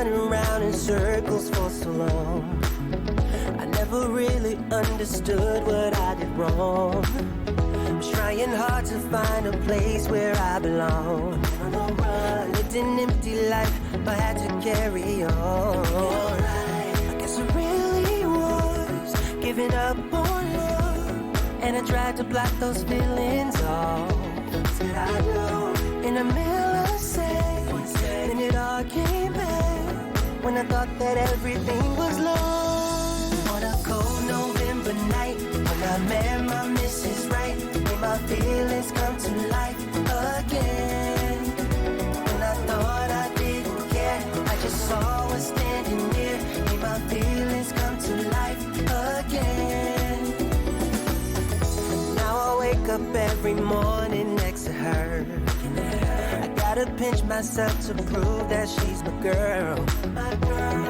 running around in circles for so long. I never really understood what I did wrong. Was trying hard to find a place where I belong. I lived an empty life, but had to carry on. I guess I really was giving up on love, and I tried to block those feelings off. Said I do in the middle of seconds, then it all came back when I thought that everything was lost. On a cold November night, when I met my Mrs. Right, made my feelings come to life again. When I thought I didn't care, I just saw her standing near, made my feelings come to life again. Now I wake up every morning next to her. I gotta pinch myself to prove that she's my girl.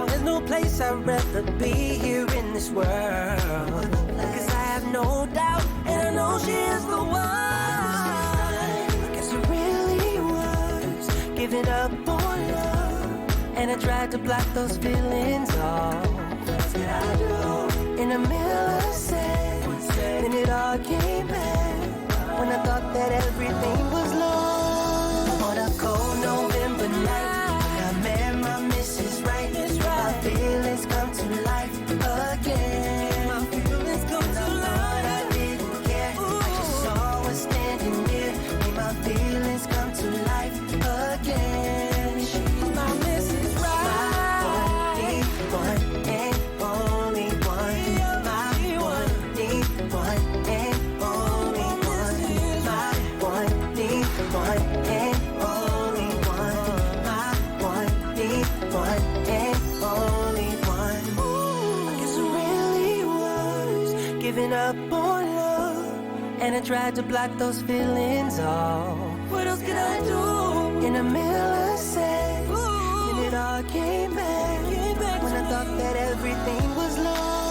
There's no place I'd rather be here in this world. Cause I have no doubt, and I know she is the one. I guess I really was giving up on love, and I tried to block those feelings off. Said I do in the middle of seconds, then it all came back when I thought that everything was lost. On a cold November night, when I met my Mrs. Right, my feelings come to life again. My feelings come to life. I didn't care, I just saw her standing near, made my feelings come to life again. She's my Mrs. Right, my one and only one. My one and only one. My one and only one. My one and only one. I guess I really was giving up on love, and I tried to block those feelings off. What else could I do? In the middle of sex, then it all came back when I thought that everything was lost.